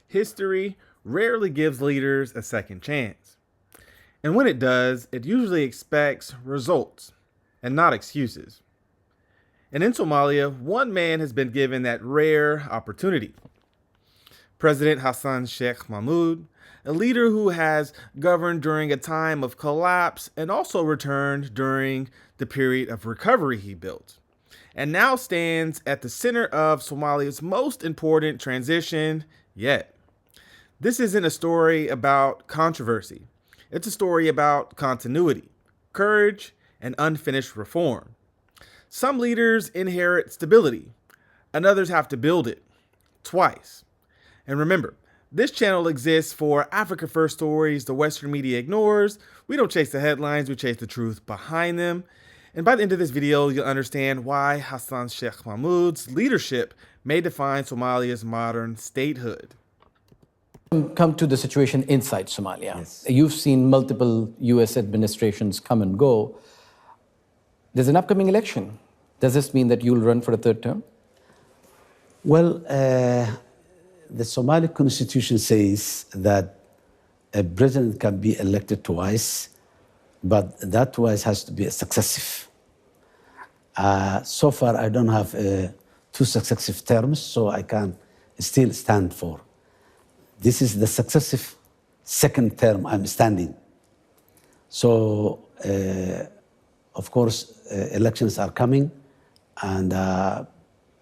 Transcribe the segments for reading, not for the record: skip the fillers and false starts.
history rarely gives leaders a second chance. And when it does, it usually expects results and not excuses. And in Somalia, one man has been given that rare opportunity. President Hassan Sheikh Mahmoud, a leader who has governed during a time of collapse and also returned during the period of recovery he built, and now stands at the center of Somalia's most important transition yet. This isn't a story about controversy. It's a story about continuity, courage, and unfinished reform. Some leaders inherit stability, and others have to build it twice. And remember, this channel exists for Africa First stories the Western media ignores. We don't chase the headlines, we chase the truth behind them. And by the end of this video, you'll understand why Hassan Sheikh Mahmoud's leadership may define Somalia's modern statehood. Come to the situation inside Somalia. Yes. You've seen multiple US administrations come and go. There's an upcoming election. Does this mean that you'll run for a third term? Well, the Somali constitution says that a president can be elected twice, but that twice has to be successive. So far, I don't have two successive terms, so I can still stand for. This is the successive second term I'm standing. So, of course, elections are coming, and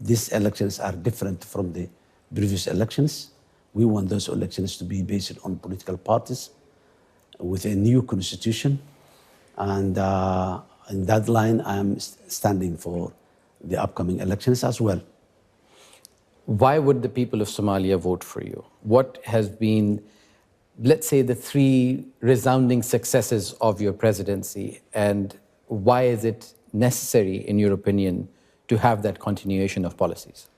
these elections are different from the previous elections. We want those elections to be based on political parties with a new constitution. And in that line, I am standing for the upcoming elections as well. Why would the people of Somalia vote for you? What has been, let's say, the three resounding successes of your presidency, and why is it necessary, in your opinion, to have that continuation of policies?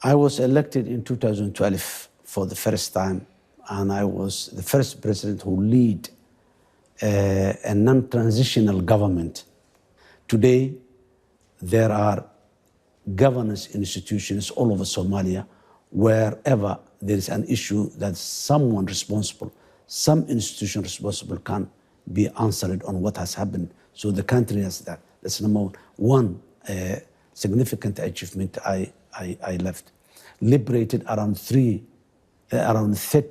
I was elected in 2012 for the first time, and I was the first president who led a non-transitional government. Today, there are governance institutions all over Somalia. Wherever there is an issue that someone responsible, some institution responsible can be answered on what has happened. So the country has that. That's number one significant achievement I left. Liberated around 30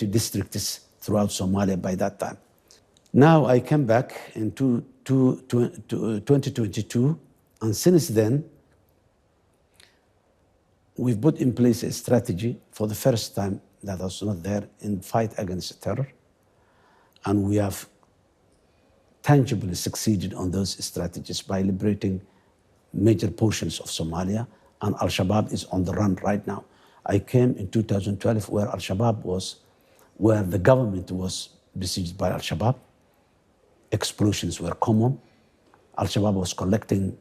districts throughout Somalia by that time. Now I came back in 2022, and since then, we've put in place a strategy for the first time that was not there in fight against terror. And we have tangibly succeeded on those strategies by liberating major portions of Somalia, and Al-Shabaab is on the run right now. I came in 2012 where Al-Shabaab was, where the government was besieged by Al-Shabaab. Explosions were common. Al-Shabaab was collecting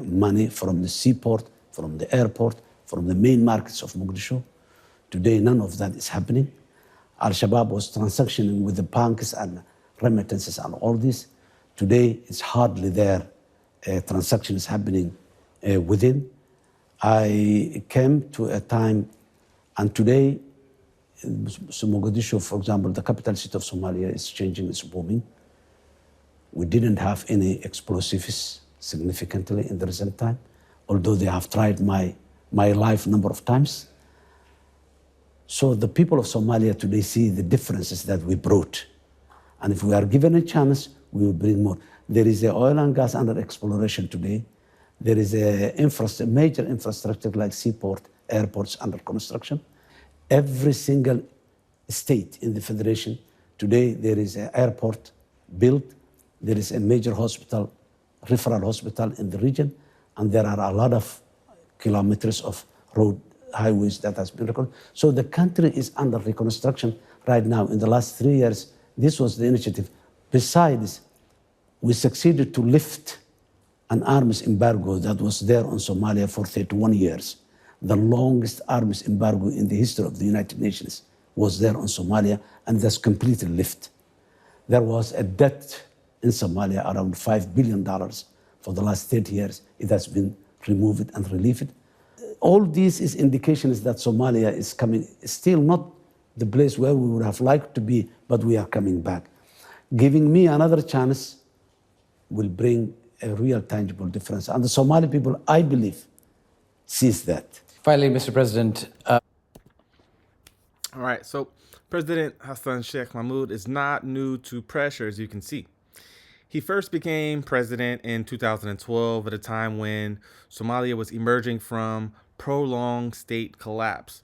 money from the seaport, from the airport, from the main markets of Mogadishu. Today, none of that is happening. Al-Shabaab was transactioning with the banks and remittances and all this. Today, it's hardly there. Transactions happening within. I came to a time, and today, Mogadishu, for example, the capital city of Somalia, is changing, it's booming. We didn't have any explosives significantly in the recent time, although they have tried my life number of times. So the people of Somalia today see the differences that we brought. And if we are given a chance, we will bring more. There is oil and gas under exploration today. There is a major infrastructure like seaport, airports under construction. Every single state in the federation, today there is an airport built. There is a major hospital, referral hospital in the region, and there are a lot of kilometers of road, highways that has been recorded. So the country is under reconstruction right now. In the last 3 years, this was the initiative. Besides, we succeeded to lift an arms embargo that was there on Somalia for 31 years. The longest arms embargo in the history of the United Nations was there on Somalia, and that's completely lifted. There was a debt in Somalia around $5 billion for the last 30 years. It has been removed and relieved. all this is indications that Somalia is coming, still not the place where we would have liked to be, but we are coming back. Giving me another chance will bring a real tangible difference. And the Somali people, I believe, sees that. Finally, Mr. President. All right, so President Hassan Sheikh Mahmoud is not new to pressure, as you can see. He first became president in 2012 at a time when Somalia was emerging from prolonged state collapse.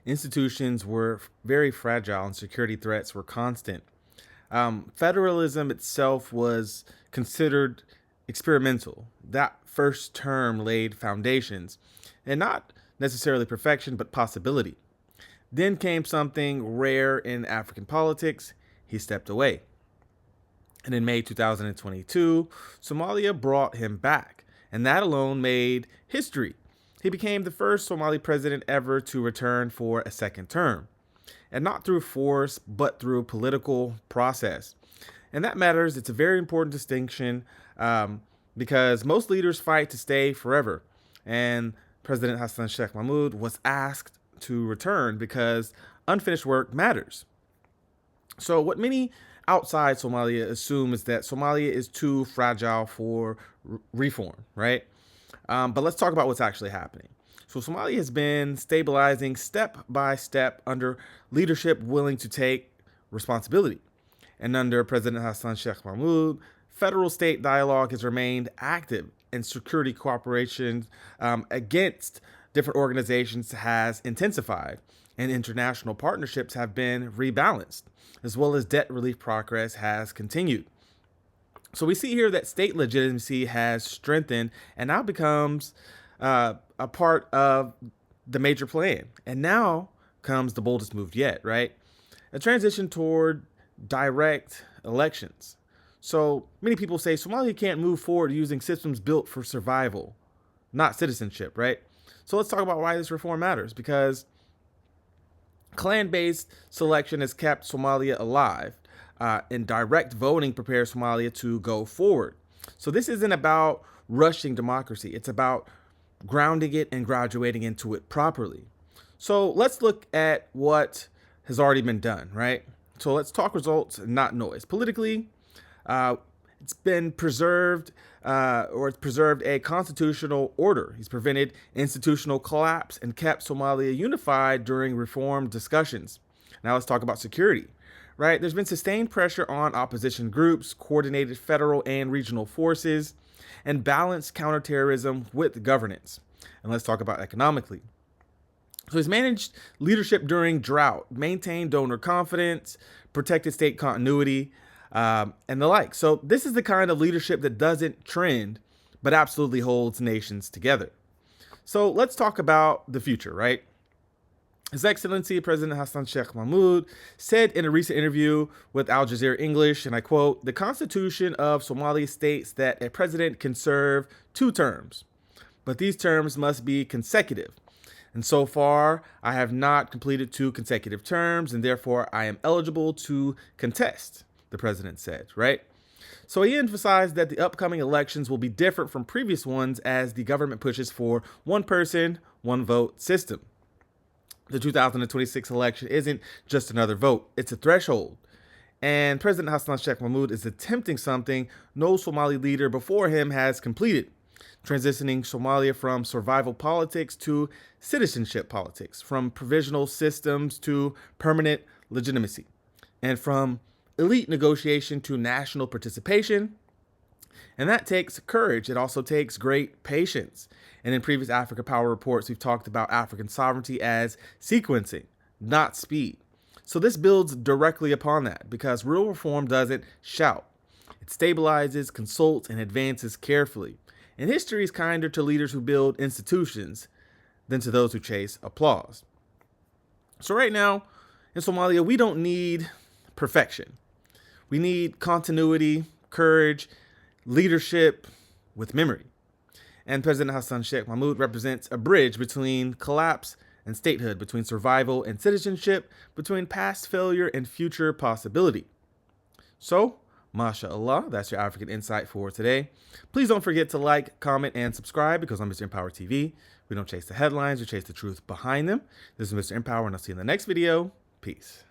Institutions were very fragile and security threats were constant. Federalism itself was considered experimental. That first term laid foundations, and not necessarily perfection, but possibility. Then came something rare in African politics. He stepped away. And in May 2022, Somalia brought him back, and that alone made history. He became the first Somali president ever to return for a second term, and not through force, but through political process. And that matters. It's a very important distinction because most leaders fight to stay forever. And President Hassan Sheikh Mahmoud was asked to return because unfinished work matters. So what many outside Somalia assume is that Somalia is too fragile for reform, right? But let's talk about what's actually happening. So Somalia has been stabilizing step by step under leadership willing to take responsibility. And under President Hassan Sheikh Mahmoud, federal-state dialogue has remained active, and security cooperation against different organizations has intensified, and international partnerships have been rebalanced, as well as debt relief progress has continued. So we see here that state legitimacy has strengthened and now becomes a part of the major plan. And now comes the boldest move yet, right? A transition toward direct elections. So many people say Somalia can't move forward using systems built for survival, not citizenship, right? So let's talk about why this reform matters, because clan-based selection has kept Somalia alive, and direct voting prepares Somalia to go forward. So this isn't about rushing democracy. It's about grounding it and graduating into it properly. So let's look at what has already been done, right? So let's talk results, not noise. Politically, it's been preserved, it's preserved a constitutional order. He's prevented institutional collapse and kept Somalia unified during reform discussions. Now let's talk about security, right? There's been sustained pressure on opposition groups, coordinated federal and regional forces, and balanced counterterrorism with governance. And let's talk about economically. So he's managed leadership during drought, maintained donor confidence, protected state continuity, and the like. So this is the kind of leadership that doesn't trend, but absolutely holds nations together. So let's talk about the future, right? His Excellency President Hassan Sheikh Mahmoud said in a recent interview with Al Jazeera English, and I quote, "The Constitution of Somalia states that a president can serve 2 terms, but these terms must be consecutive. And so far, I have not completed 2 consecutive terms, and therefore I am eligible to contest," the president said, right? So he emphasized that the upcoming elections will be different from previous ones as the government pushes for 1 person, 1 vote system. The 2026 election isn't just another vote, it's a threshold. And President Hassan Sheikh Mahmoud is attempting something no Somali leader before him has completed, transitioning Somalia from survival politics to citizenship politics, from provisional systems to permanent legitimacy, and from elite negotiation to national participation. And that takes courage. It also takes great patience. And in previous Africa Power reports, we've talked about African sovereignty as sequencing, not speed. So this builds directly upon that, because real reform doesn't shout. It stabilizes, consults, and advances carefully. And history is kinder to leaders who build institutions than to those who chase applause. So right now in Somalia, we don't need perfection. We need continuity, courage, leadership with memory. And President Hassan Sheikh Mahmoud represents a bridge between collapse and statehood, between survival and citizenship, between past failure and future possibility. So, mashallah, that's your African Insight for today. Please don't forget to like, comment, and subscribe, because I'm Mr. EmpowerTV, We don't chase the headlines, we chase the truth behind them. This is Mr. Empower, and I'll see you in the next video. Peace.